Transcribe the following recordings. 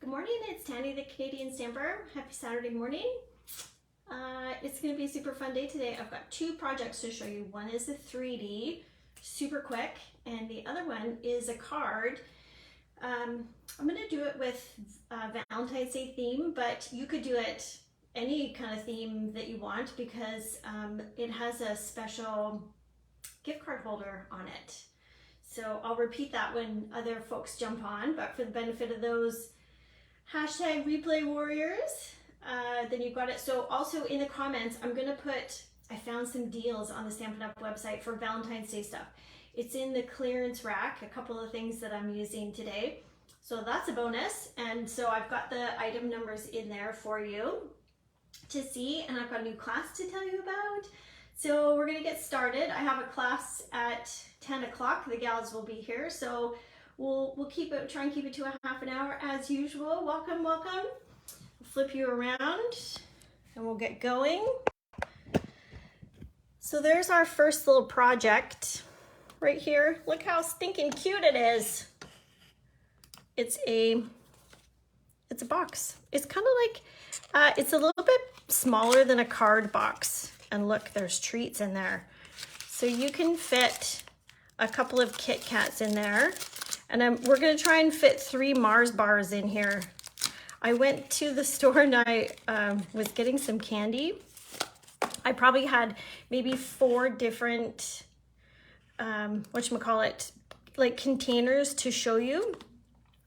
Good morning, it's Tanny the Canadian Stamper. Happy Saturday morning. It's going to be a super fun day today. I've got two projects to show you. One is a 3D, super quick, and the other one is a card. I'm going to do it with Valentine's Day theme, but you could do it any kind of theme that you want because it has a special gift card holder on it. So I'll repeat that when other folks jump on, but for the benefit of those hashtag replay warriors, then you've got it. So also in the comments, I'm going to put, I found some deals on the Stampin' Up website for Valentine's Day stuff. It's in the clearance rack, a couple of things that I'm using today. So that's a bonus. And so I've got the item numbers in there for you to see. And I've got a new class to tell you about. So we're going to get started. I have a class at 10 o'clock. The gals will be here. So we'll keep it, try and keep it to a half an hour as usual. Welcome, welcome. I'll flip you around and we'll get going. So there's our first little project right here. Look how stinking cute it is. It's a box. It's kind of like, it's a little bit smaller than a card box. And look, there's treats in there. So you can fit a couple of Kit Kats in there. And we're gonna try and fit 3 Mars bars in here. I went to the store and I was getting some candy. I probably had maybe 4 different, whatchamacallit, like containers to show you.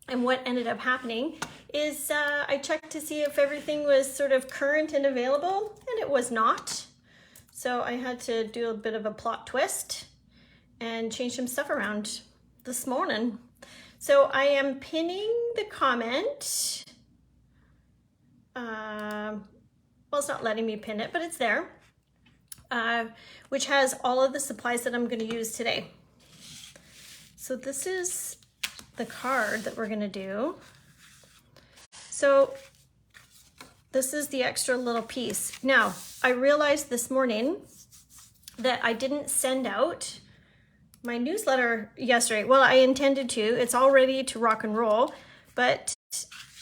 And what ended up happening is I checked to see if everything was sort of current and available, and it was not. So I had to do a bit of a plot twist and change some stuff around this morning. So I am pinning the comment. Well, it's not letting me pin it, but it's there, which has all of the supplies that I'm going to use today. So this is the card that we're going to do. So this is the extra little piece. Now, I realized this morning that I didn't send out my newsletter yesterday. Well, I intended to. It's all ready to rock and roll, but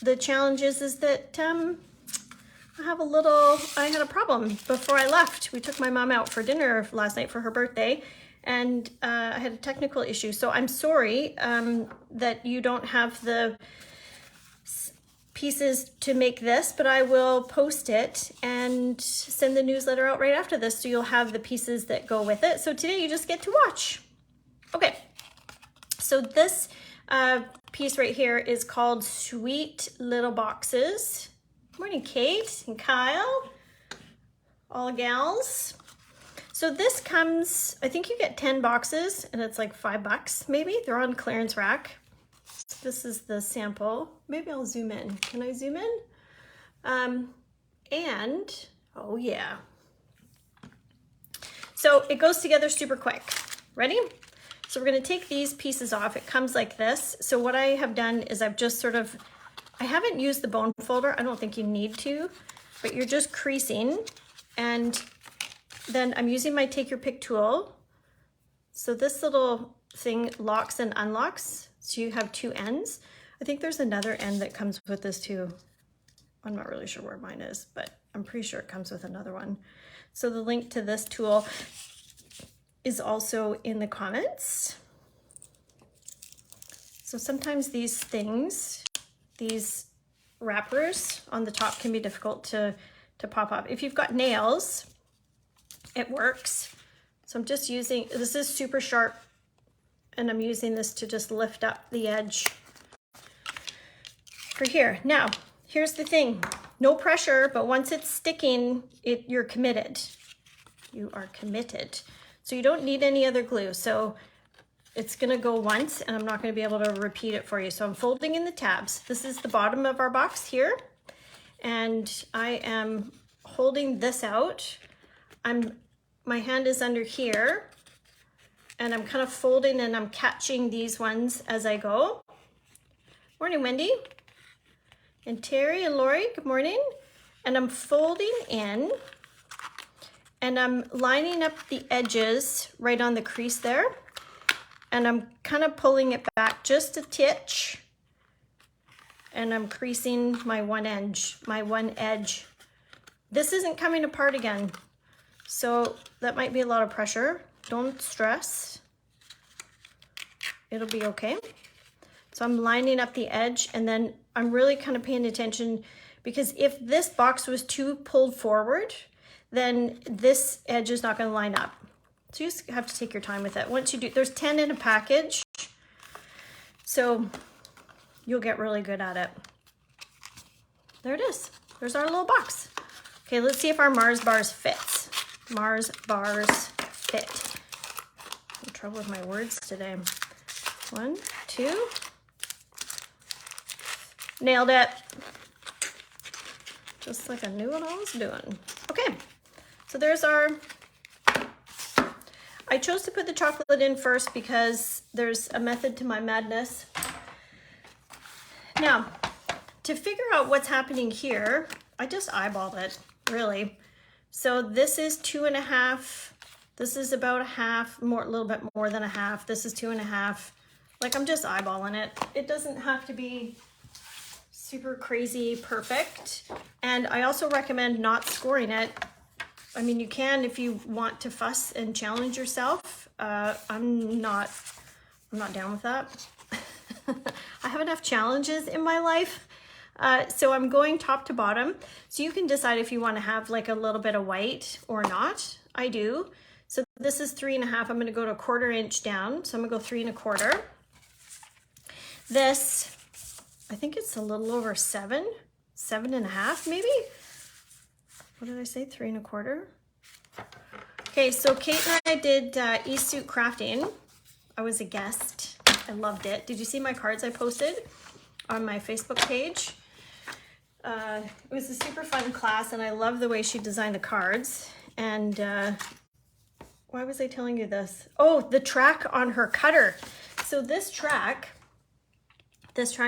the challenge is that I had a problem before I left. We took my mom out for dinner last night for her birthday, and I had a technical issue. So I'm sorry that you don't have the pieces to make this, but I will post it and send the newsletter out right after this, so you'll have the pieces that go with it. So today you just get to watch. Okay, so this piece right here is called Sweet Little Boxes. Good morning, Kate and Kyle, all gals. So this comes, I think you get 10 boxes and it's like $5 maybe. They're on clearance rack. This is the sample. Maybe I'll zoom in. Can I zoom in? And, oh yeah. So it goes together super quick. Ready? So we're gonna take these pieces off. It comes like this. So what I have done is I've just sort of, I haven't used the bone folder. I don't think you need to, but you're just creasing. And then I'm using my take your pick tool. So this little thing locks and unlocks. So you have 2 ends. I think there's another end that comes with this too. I'm not really sure where mine is, but I'm pretty sure it comes with another one. So the link to this tool is also in the comments. So sometimes these things, these wrappers on the top can be difficult to pop up. If you've got nails, it works. So I'm just using, this is super sharp, and I'm using this to just lift up the edge for here. Now, here's the thing. No pressure, but once it's sticking, you're committed. You are committed. So you don't need any other glue. So it's gonna go once and I'm not gonna be able to repeat it for you. So I'm folding in the tabs. This is the bottom of our box here. And I am holding this out. My hand is under here and I'm kind of folding and I'm catching these ones as I go. Morning, Wendy. And Terry and Lori, good morning. And I'm folding in and I'm lining up the edges right on the crease there. And I'm kind of pulling it back just a titch and I'm creasing my one edge. This isn't coming apart again, so that might be a lot of pressure. Don't stress. It'll be okay. So I'm lining up the edge, and then I'm really kind of paying attention, because if this box was too pulled forward, then this edge is not going to line up. So you just have to take your time with it. Once you do, there's 10 in a package, so you'll get really good at it. There it is. There's our little box. Okay, let's see if our Mars bars fits. Mars bars fit. I'm in trouble with my words today. 1, 2. Nailed it. Just like I knew what I was doing. Okay, so there's our, I chose to put the chocolate in first because there's a method to my madness. Now, to figure out what's happening here, I just eyeballed it, really. So this is 2.5. This is about a half, more, a little bit more than a half. This is 2.5. Like, I'm just eyeballing it. It doesn't have to be super crazy perfect. And I also recommend not scoring it. I mean, you can if you want to fuss and challenge yourself. I'm not down with that. I have enough challenges in my life. So I'm going top to bottom. So you can decide if you want to have like a little bit of white or not. I do. So this is 3.5. I'm going to go to 1/4 inch down. So I'm going to go 3 1/4. This, I think it's a little over 7.5 maybe. What did I say? 3 1/4. Okay, so Kate and I did e-suit crafting. I was a guest. I loved it. Did you see my cards I posted on my Facebook page? It was a super fun class, and I love the way she designed the cards. And why was I telling you this? Oh, the track on her cutter. So this track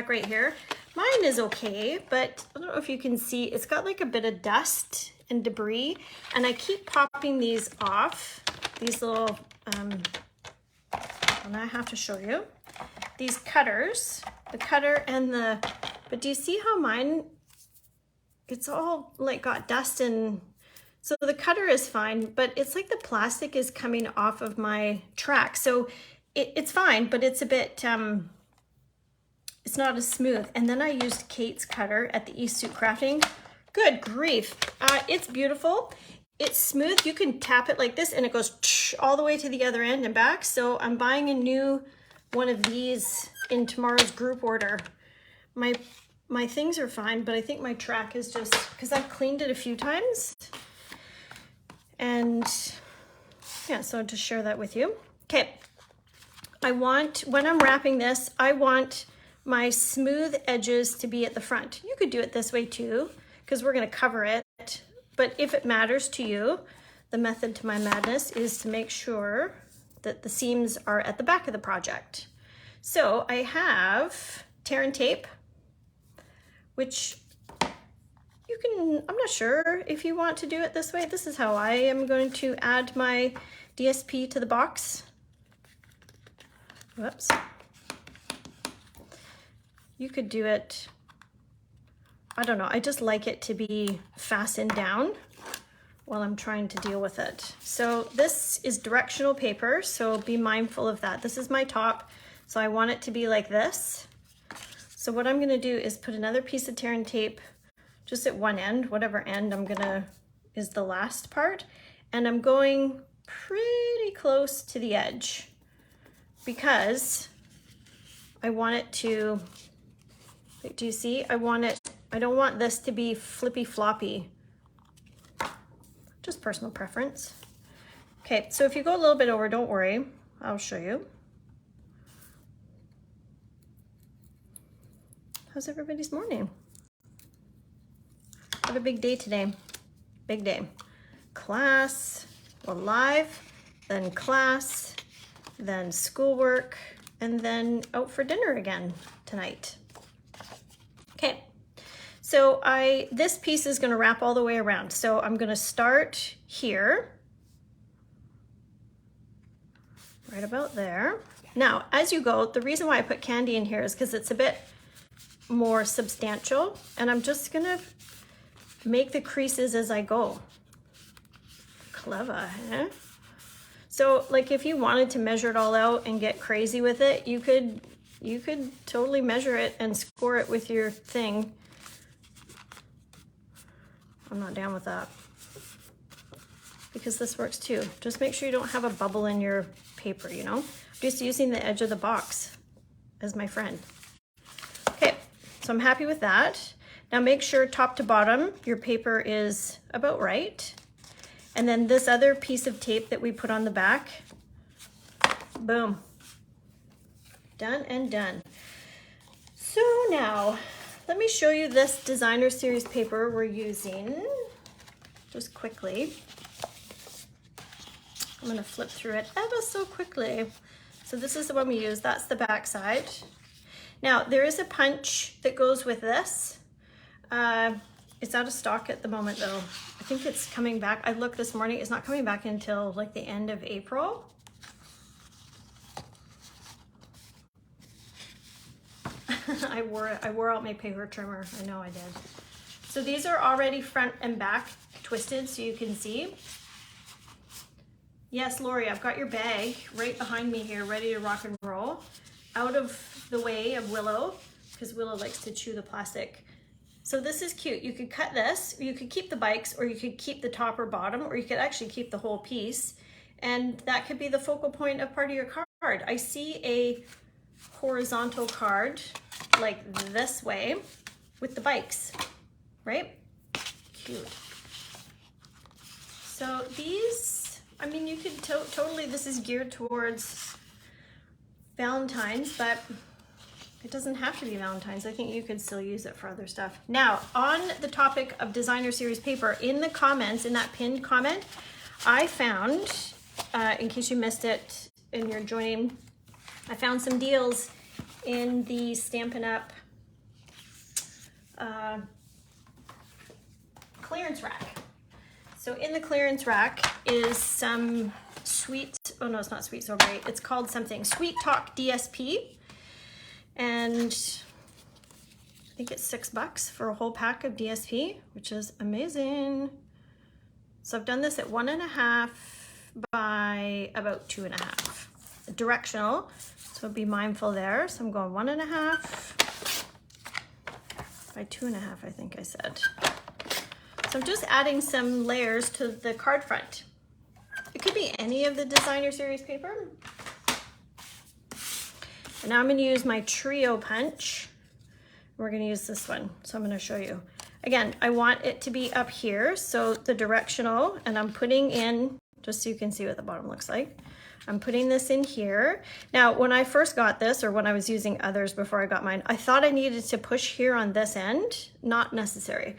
right here, mine is okay, but I don't know if you can see, it's got like a bit of dust and debris, and I keep popping these off, these little, and I have to show you, these cutters, the cutter and the, but do you see how mine, it's all like got dust, and so the cutter is fine, but it's like the plastic is coming off of my track. So it's fine, but it's a bit, it's not as smooth. And then I used Kate's cutter at the e-suit crafting. Good grief. It's beautiful. It's smooth. You can tap it like this and it goes all the way to the other end and back. So I'm buying a new one of these in tomorrow's group order. My things are fine, but I think my track is just, because I've cleaned it a few times. And yeah, so to share that with you. Okay. I want, when I'm wrapping this, I want my smooth edges to be at the front. You could do it this way too, because we're going to cover it. But if it matters to you, the method to my madness is to make sure that the seams are at the back of the project. So I have tear and tape, which you can, I'm not sure if you want to do it this way. This is how I am going to add my DSP to the box. Whoops. You could do it, I don't know, I just like it to be fastened down while I'm trying to deal with it. So this is directional paper, so be mindful of that. This is my top, so I want it to be like this. So what I'm gonna do is put another piece of tear and tape just at one end, whatever end I'm gonna, is the last part, and I'm going pretty close to the edge because I want it to, do you see? I don't want this to be flippy floppy. Just personal preference. Okay, so if you go a little bit over, don't worry, I'll show you. How's everybody's morning? Have a big day today. Big day. Class, well, live, then class, then schoolwork, and then out for dinner again tonight. Okay, so this piece is going to wrap all the way around. So I'm going to start here, right about there. Now, as you go, the reason why I put candy in here is because it's a bit more substantial, and I'm just gonna make the creases as I go. Clever, eh? So like if you wanted to measure it all out and get crazy with it, you could totally measure it and score it with your thing. I'm not down with that, because this works too. Just make sure you don't have a bubble in your paper, you know? I'm just using the edge of the box as my friend. Okay, so I'm happy with that. Now make sure top to bottom your paper is about right. And then this other piece of tape that we put on the back, boom, done and done. So now let me show you this designer series paper we're using just quickly. I'm gonna flip through it ever so quickly. So this is the one we use, that's the back side. Now there is a punch that goes with this. It's out of stock at the moment though. I think it's coming back. I looked this morning, it's not coming back until like the end of April. I wore out my paper trimmer, I know I did. So these are already front and back twisted so you can see. Yes, Lori, I've got your bag right behind me here, ready to rock and roll. Out of the way of Willow, because Willow likes to chew the plastic. So this is cute. You could cut this, or you could keep the bikes, or you could keep the top or bottom, or you could actually keep the whole piece. And that could be the focal point of part of your card. I see a horizontal card like this way with the bikes, right? Cute. So these, I mean, you could totally, this is geared towards Valentine's, but it doesn't have to be Valentine's. I think you could still use it for other stuff. Now, on the topic of designer series paper, in the comments, in that pinned comment, I found, in case you missed it and you're joining, I found some deals in the Stampin' Up! Clearance rack. So in the clearance rack is some sweet, oh no, it's not sweet sorbet, it's called something, Sweet Talk DSP. And I think it's $6 for a whole pack of DSP, which is amazing. So I've done this at 1.5 by about 2.5. Directional, so be mindful there. So I'm going 1.5 by 2.5, I think I said. So I'm just adding some layers to the card front. It could be any of the designer series paper. And now I'm going to use my trio punch. We're going to use this one, so I'm going to show you. Again, I want it to be up here, so the directional, and I'm putting in, just so you can see what the bottom looks like, I'm putting this in here. Now, when I first got this, or when I was using others before I got mine, I thought I needed to push here on this end. Not necessary.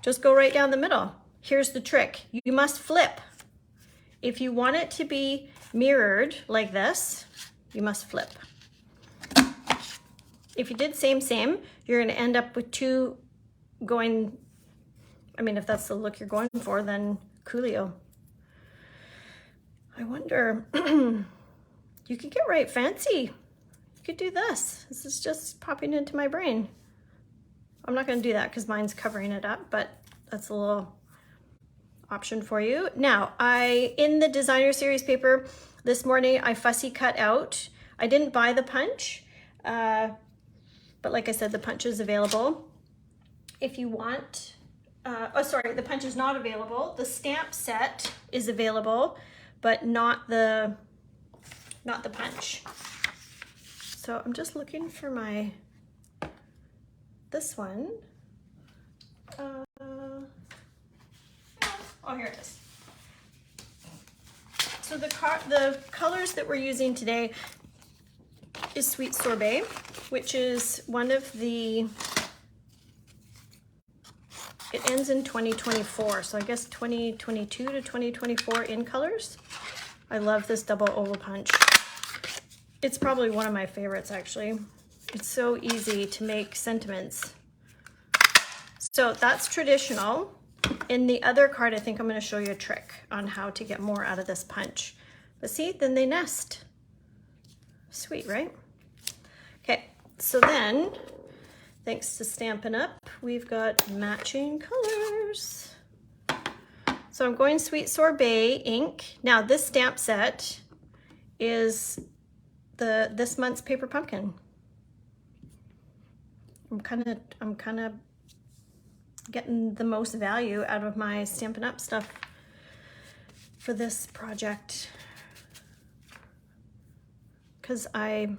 Just go right down the middle. Here's the trick. You must flip. If you want it to be mirrored like this, you must flip. If you did same, you're gonna end up with two going, I mean, if that's the look you're going for, then coolio. I wonder, you could get right fancy. You could do this. This is just popping into my brain. I'm not gonna do that because mine's covering it up, but that's a little option for you. Now, in the designer series paper this morning, I fussy cut out. I didn't buy the punch, but like I said, the punch is available. If you want, oh sorry, the punch is not available. The stamp set is available, but not the punch. So I'm just looking for this one. Oh, here it is. So the colors that we're using today is Sweet Sorbet, which is one of the, it ends in 2024, so I guess 2022 to 2024 in colors. I love this double oval punch. It's probably one of my favorites, actually. It's so easy to make sentiments. So that's traditional. In the other card, I think I'm going to show you a trick on how to get more out of this punch. But see, then they nest. Sweet, right? Okay, so then thanks to Stampin' Up, we've got matching colors. So I'm going Sweet Sorbet ink. Now this stamp set is this month's Paper Pumpkin. I'm kind of getting the most value out of my Stampin' Up stuff for this project, because I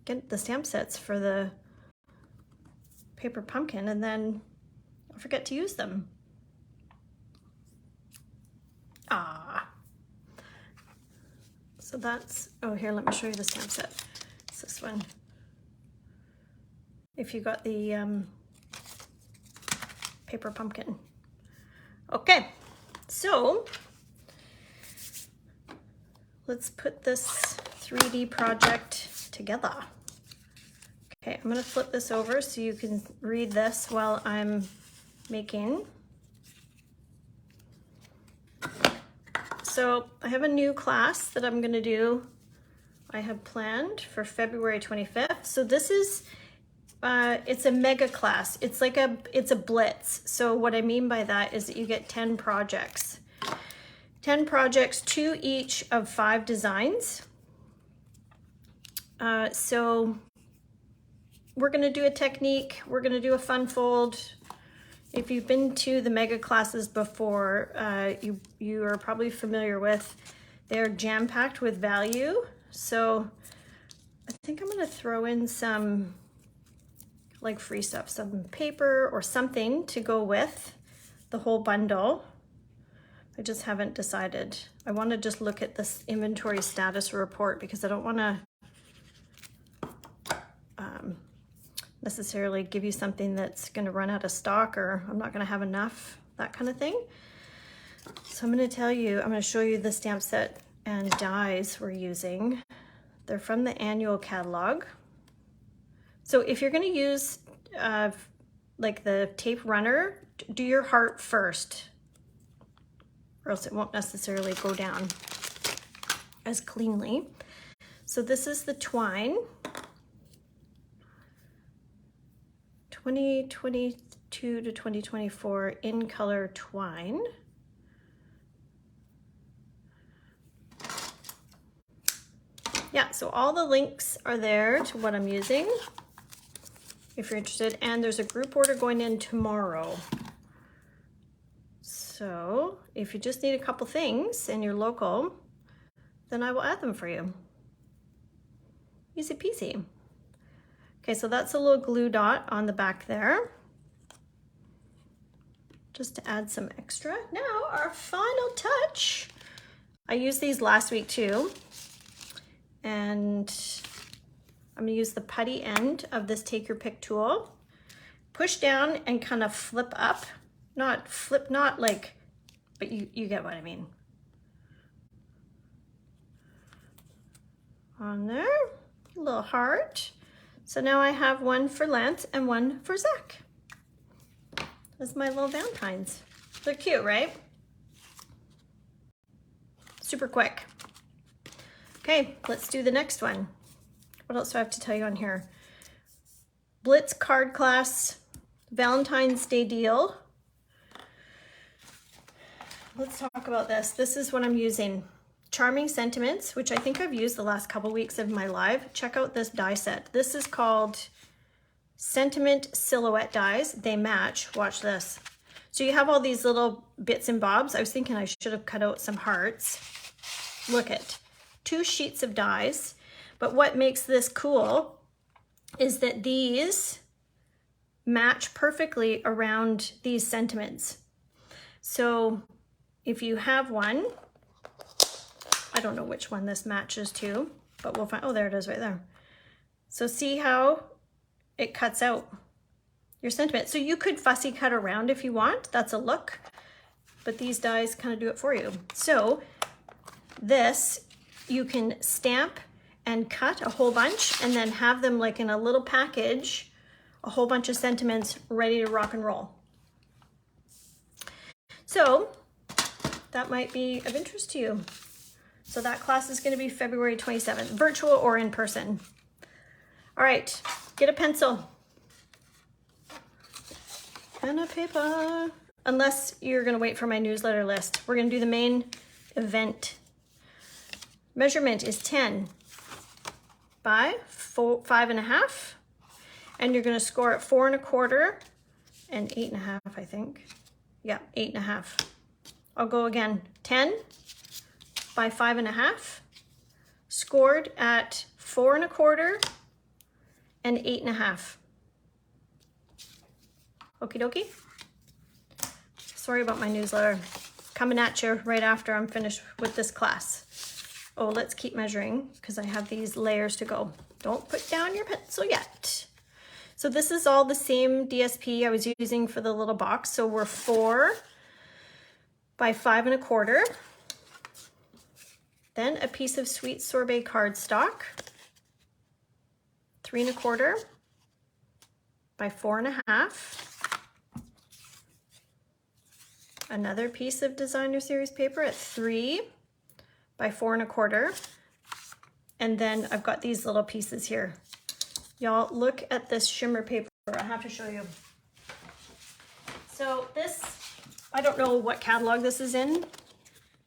get the stamp sets for the Paper Pumpkin and then I forget to use them. So that's, oh, here, let me show you the stamp set. It's this one. If you got the Paper Pumpkin. Okay, so let's put this 3D project together. Okay, I'm gonna flip this over so you can read this while I'm making. So I have a new class that I'm gonna do. I have planned for February 25th. So this is, it's a mega class. It's like it's a blitz. So what I mean by that is that you get 10 projects. 10 projects, 2 each of 5 designs. So we're gonna do a technique, we're gonna do a fun fold. If you've been to the mega classes before, you are probably familiar with, they're jam-packed with value. So I think I'm gonna throw in some like free stuff, some paper or something to go with the whole bundle. I just haven't decided. I want to just look at this inventory status report because I don't want to necessarily give you something that's going to run out of stock or I'm not going to have enough, that kind of thing. So I'm going to tell you, I'm going to show you the stamp set and dies we're using. They're from the annual catalog. So if you're going to use like the tape runner, do your heart first, or else it won't necessarily go down as cleanly. So this is the Twine 2022 to 2024 in color Twine. Yeah, so all the links are there to what I'm using if you're interested, and there's a group order going in tomorrow. So if you just need a couple things and you're local, then I will add them for you. Easy peasy. Okay, so that's a little glue dot on the back there, just to add some extra. Now our final touch. I used these last week too, and I'm gonna use the putty end of this take your pick tool. Push down and kind of flip up. Not flip, not like, but you get what I mean. On there, a little heart. So now I have one for Lance and one for Zach. That's my little Valentines. They're cute, right? Super quick. Okay, let's do the next one. What else do I have to tell you on here? Blitz card class, Valentine's Day deal. Let's talk about this. This is what I'm using. Charming Sentiments, which I think I've used the last couple weeks of my live. Check out this die set. This is called Sentiment Silhouette dies. They match. Watch this. So you have all these little bits and bobs. I was thinking I should have cut out some hearts. Look at 2 sheets of dies. But what makes this cool is that these match perfectly around these sentiments. So if you have one, I don't know which one this matches to, but we'll find, oh, there it is right there. So see how it cuts out your sentiment. So you could fussy cut around if you want, that's a look, but these dies kind of do it for you. So this, you can stamp and cut a whole bunch and then have them like in a little package, a whole bunch of sentiments ready to rock and roll. So that might be of interest to you. So that class is going to be February 27th, virtual or in person. All right, get a pencil. pen and paper. Unless you're gonna wait for my newsletter list. We're gonna do the main event. Measurement is 10 by 5.5. And you're gonna score at 4 1/4 and 8.5, I think. Yeah, 8.5. I'll go again. 10 by 5.5, scored at 4 1/4 and 8.5. Okie dokie. Sorry about my newsletter. Coming at you right after I'm finished with this class. Oh, let's keep measuring because I have these layers to go. Don't put down your pencil yet. So this is all the same DSP I was using for the little box. So we're 4 by 5 1/4. Then a piece of sweet sorbet cardstock, 3 1/4 by 4.5. Another piece of designer series paper at 3 by 4 1/4. And then I've got these little pieces here. Y'all, look at this shimmer paper. I have to show you. So this, I don't know what catalog this is in.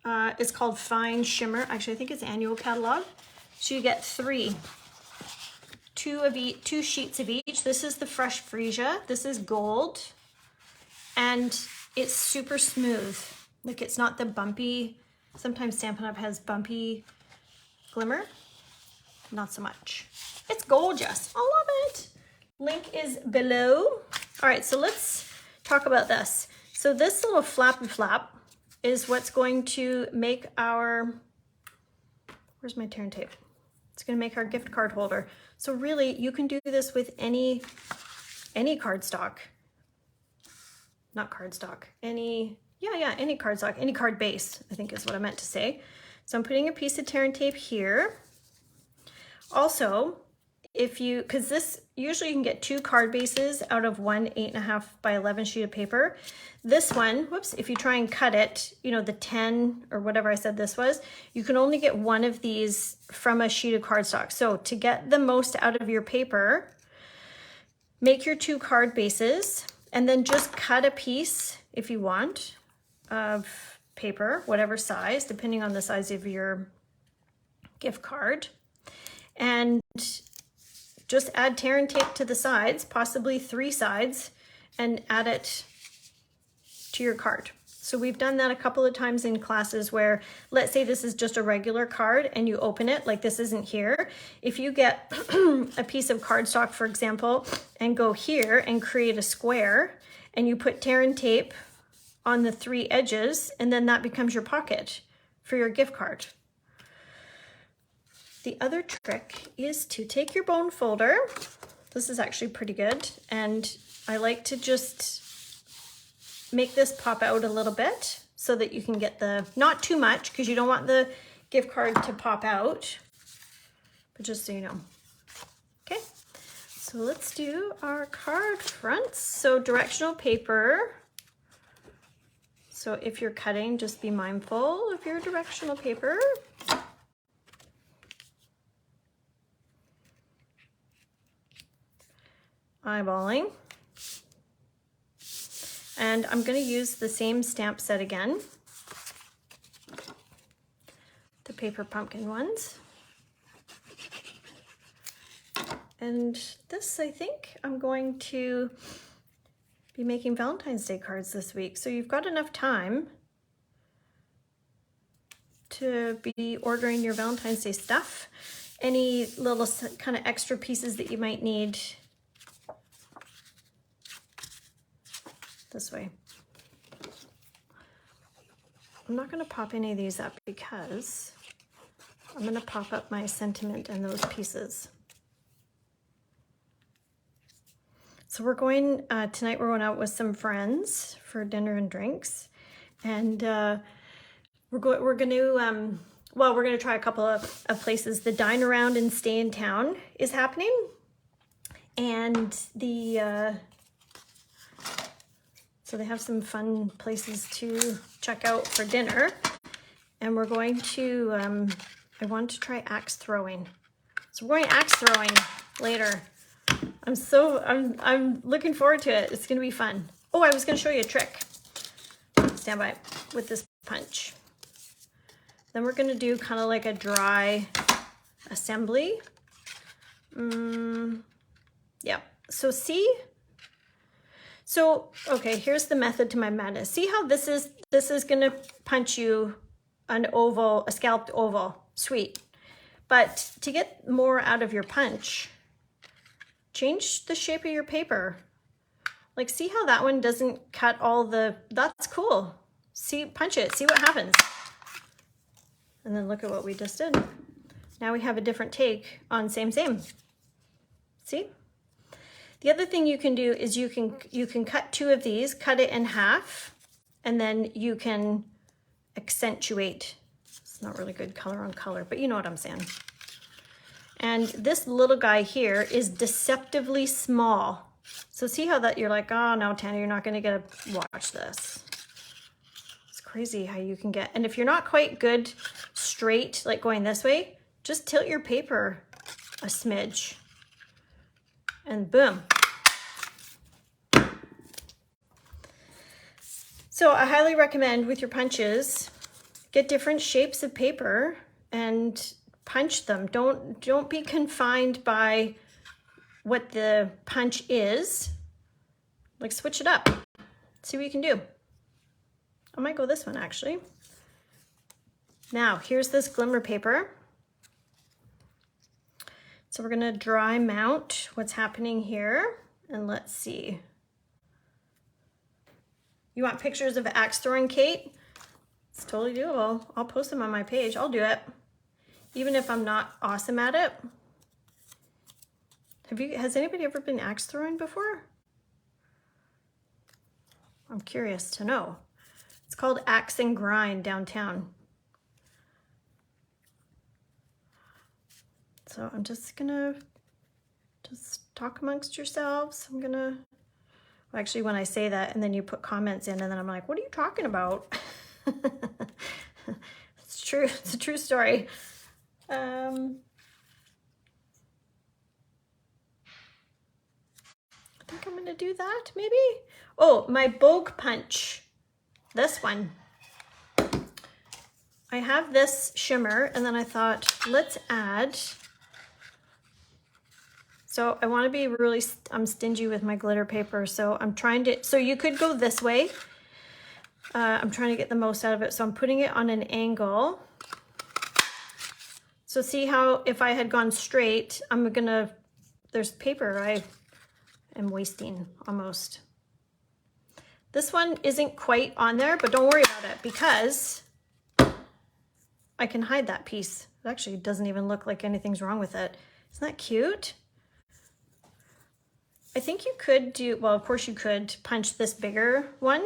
It's called Fine Shimmer. Actually, I think it's annual catalog. So you get 2 sheets of each. This is the fresh freesia. This is gold. And it's super smooth. Like, it's not the bumpy, sometimes Stampin' Up! Has bumpy glimmer. Not so much. It's gorgeous. I love it. Link is below. All right, so let's talk about this. So this little flappy flap is what's going to make our, where's my turn tape? It's gonna make our gift card holder. So really, you can do this with any cardstock. Not cardstock, any cardstock, any card base, I think is what I meant to say. So I'm putting a piece of tear and tape here. Also, because this, usually you can get 2 card bases out of one 8.5 by 11 sheet of paper. This one, whoops, if you try and cut it, you know, the 10 or whatever I said this was, you can only get one of these from a sheet of cardstock. So to get the most out of your paper, make your 2 card bases and then just cut a piece, if you want, of paper, whatever size, depending on the size of your gift card. And just add tear and tape to the sides, possibly 3 sides, and add it to your card. So we've done that a couple of times in classes where, let's say this is just a regular card and you open it, like this isn't here. If you get a piece of cardstock, for example, and go here and create a square, and you put tear and tape on the 3 edges, and then that becomes your pocket for your gift card. The other trick is to take your bone folder. This is actually pretty good. And I like to just make this pop out a little bit so that you can get the, not too much because you don't want the gift card to pop out, but just so you know. Okay, so let's do our card fronts. So directional paper. So if you're cutting, just be mindful of your directional paper. Eyeballing. And I'm going to use the same stamp set again, the paper pumpkin ones. And this, I think I'm going to be making Valentine's Day cards this week. So you've got enough time to be ordering your Valentine's Day stuff. Any little kind of extra pieces that you might need this way. I'm not going to pop any of these up because I'm going to pop up my sentiment and those pieces. So we're going, tonight we're going out with some friends for dinner and drinks. And we're going to try a couple of places. The Dine Around and Stay in Town is happening. And so they have some fun places to check out for dinner. And we're going to, I want to try axe throwing. So we're going axe throwing later. I'm looking forward to it. It's going to be fun. Oh, I was going to show you a trick. Stand by with this punch. Then we're going to do kind of like a dry assembly. Yeah. So see? So, okay, here's the method to my madness. See how this is going to punch you an oval, a scalloped oval. Sweet. But to get more out of your punch, change the shape of your paper. Like, see how that one doesn't cut all the, that's cool. See, punch it, see what happens. And then look at what we just did. Now we have a different take on same. See? The other thing you can do is you can cut two of these, cut it in half, and then you can accentuate. It's not really good color on color, but you know what I'm saying. And this little guy here is deceptively small. So see how that you're like, oh no, Tana, you're not gonna get a, watch this. It's crazy how you can get, and if you're not quite good straight, like going this way, just tilt your paper a smidge and boom. So I highly recommend with your punches, get different shapes of paper and punch them. Don't be confined by what the punch is. Like, switch it up. See what you can do. I might go this one actually. Now here's this glimmer paper. So we're gonna dry mount what's happening here, and let's see. You want pictures of axe throwing, Kate? It's totally doable. I'll post them on my page. I'll do it, even if I'm not awesome at it. Has anybody ever been axe throwing before? I'm curious to know. It's called Axe and Grind downtown. So I'm just gonna talk amongst yourselves. I'm gonna, well, actually when I say that and then you put comments in and then I'm like, what are you talking about? It's true, it's a true story. I think I'm gonna do that maybe. Oh, my Bough Punch, this one. I have this shimmer and then I thought, let's add, so I want to be really, I'm stingy with my glitter paper, so I'm trying to, so you could go this way. I'm trying to get the most out of it, so I'm putting it on an angle. So see how if I had gone straight, I'm gonna, there's paper I am wasting almost. This one isn't quite on there, but don't worry about it because I can hide that piece. It actually doesn't even look like anything's wrong with it. Isn't that cute? I think you could do, well, of course you could punch this bigger one.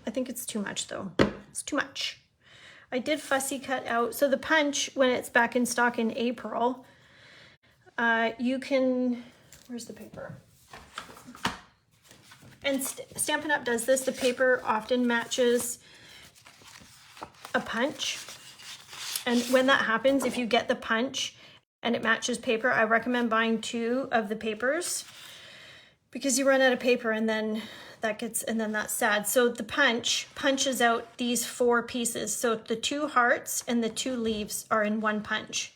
I think it's too much though. It's too much. I did fussy cut out. So the punch, when it's back in stock in April, you can, where's the paper? And Stampin' Up! Does this. The paper often matches a punch. And when that happens, if you get the punch and it matches paper, I recommend buying 2 of the papers because you run out of paper and then that gets, and then that's sad. So the punch punches out these 4 pieces. So the 2 hearts and the 2 leaves are in one punch.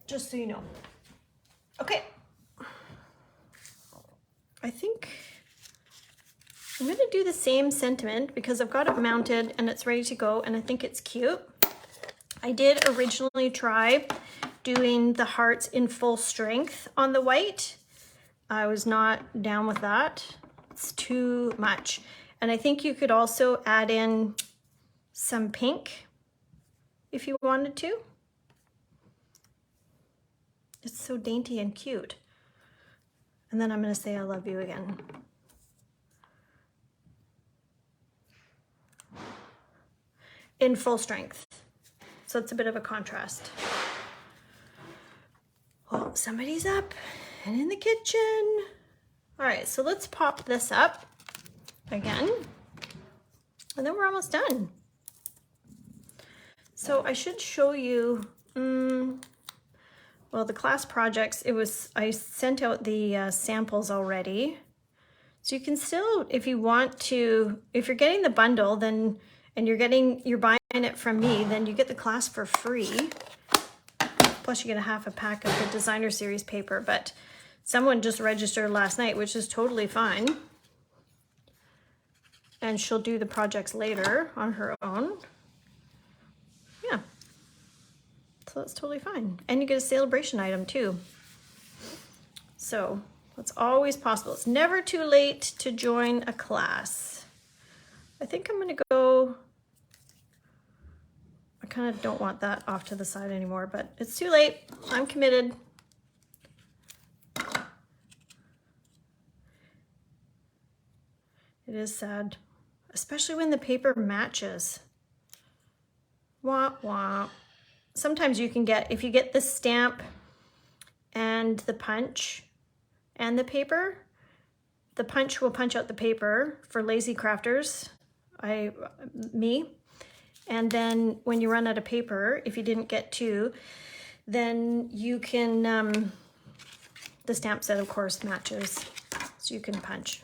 Just so you know. Okay. I think I'm gonna do the same sentiment because I've got it mounted and it's ready to go and I think it's cute. I did originally try doing the hearts in full strength on the white. I was not down with that. It's too much. And I think you could also add in some pink if you wanted to. It's so dainty and cute. And then I'm gonna say I love you again. In full strength. So it's a bit of a contrast. Oh, somebody's up and in the kitchen. All right, so let's pop this up again. And then we're almost done. So I should show you, well, the class projects, I sent out the samples already. So you can still, if you want to, if you're getting the bundle, then, and you're buying it from me, then you get the class for free. Plus you get a half a pack of the designer series paper, but someone just registered last night, which is totally fine. And she'll do the projects later on her own. Yeah. So that's totally fine. And you get a celebration item too. So it's always possible. It's never too late to join a class. I think I'm gonna go, I kind of don't want that off to the side anymore, but it's too late. I'm committed. It is sad, especially when the paper matches. Wah, wah. Sometimes you can get, if you get the stamp and the punch and the paper, the punch will punch out the paper for lazy crafters, me. And then when you run out of paper, if you didn't get two, then you can, the stamp set of course matches, so you can punch,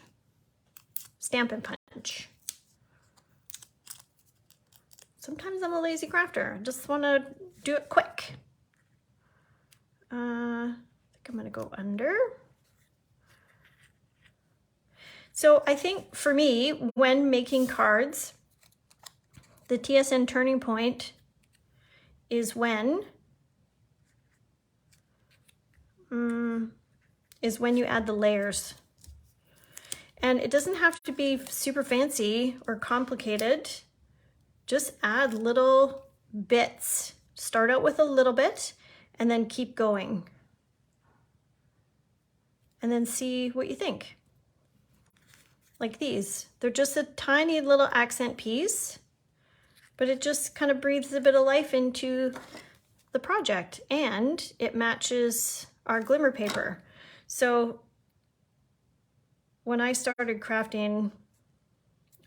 stamp and punch. Sometimes I'm a lazy crafter. I just want to do it quick. I think I'm going to go under. So I think for me, when making cards, the TSN turning point is when you add the layers. And it doesn't have to be super fancy or complicated. Just add little bits. Start out with a little bit and then keep going. And then see what you think. Like these. They're just a tiny little accent piece, but it just kind of breathes a bit of life into the project, and it matches our glimmer paper. So when I started crafting,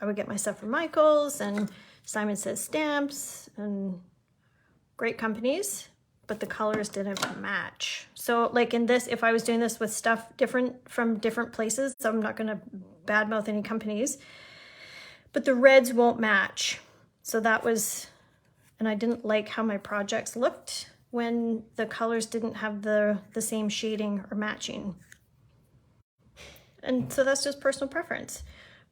I would get my stuff from Michael's and Simon Says Stamps and great companies, but the colors didn't match. So like in this, if I was doing this with stuff different from different places, so I'm not gonna badmouth any companies, but the reds won't match. So that was, and I didn't like how my projects looked when the colors didn't have the same shading or matching. And so that's just personal preference.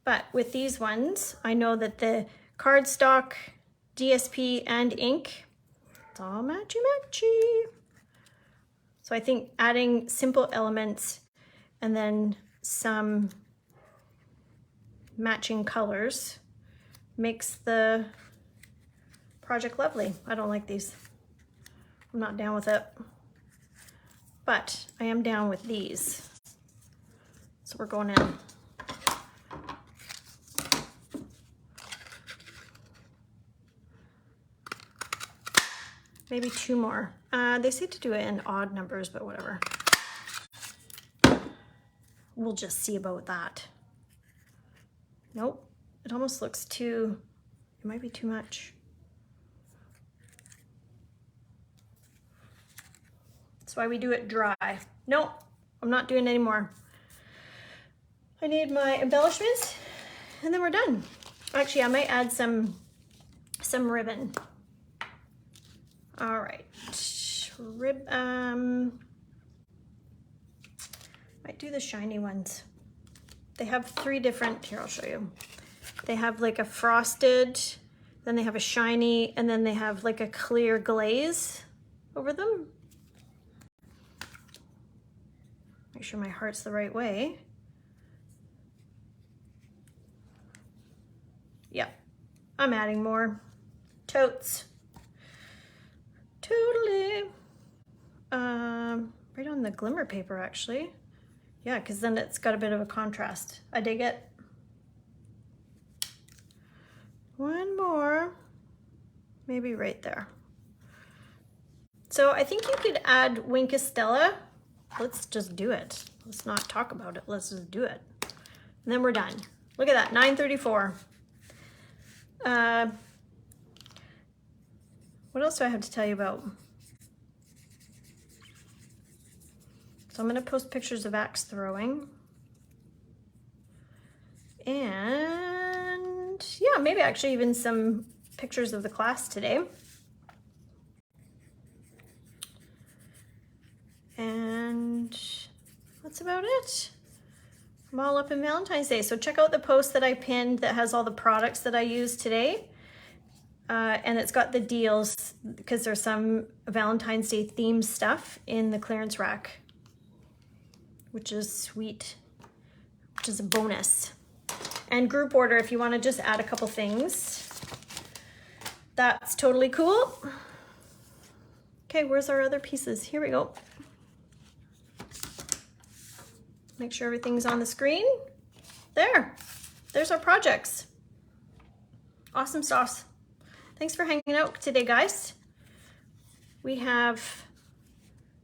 But with these ones, I know that the cardstock, DSP, and ink, it's all matchy-matchy. So I think adding simple elements and then some matching colors makes the project lovely. I don't like these. I'm not down with it. But I am down with these. So we're going in. Maybe two more. They say to do it in odd numbers, but whatever. We'll just see about that. Nope, it almost looks too, it might be too much. That's why we do it dry. Nope, I'm not doing any more. I need my embellishments and then we're done. Actually, I might add some ribbon. All right, might do the shiny ones. They have three different, here I'll show you. They have like a frosted, then they have a shiny, and then they have like a clear glaze over them. Make sure my heart's the right way. Yep, I'm adding more. Totes. Totally. Right on the glimmer paper actually. Yeah, because then it's got a bit of a contrast. I dig it. One more, maybe right there. So I think you could add Wink Estella. Let's just do it. Let's not talk about it. Let's just do it. And then we're done. Look at that, 9:34. What else do I have to tell you about? So I'm gonna post pictures of axe throwing. And yeah, maybe actually even some pictures of the class today. And that's about it. I'm all up in Valentine's Day. So check out the post that I pinned that has all the products that I used today. And it's got the deals because there's some Valentine's Day themed stuff in the clearance rack, which is sweet, which is a bonus. And group order if you want to just add a couple things. That's totally cool. Okay, where's our other pieces? Here we go. Make sure everything's on the screen. There's our projects. Awesome sauce. Thanks for hanging out today, guys. We have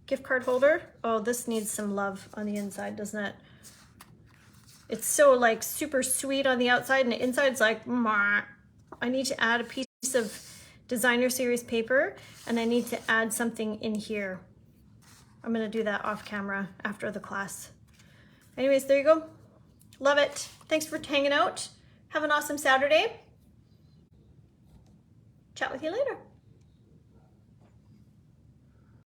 gift card holder. Oh, this needs some love on the inside, doesn't it? It's so like super sweet on the outside and the inside's like, meh. I need to add a piece of designer series paper and I need to add something in here. I'm gonna do that off camera after the class. Anyways, there you go. Love it. Thanks for hanging out. Have an awesome Saturday. Chat with you later.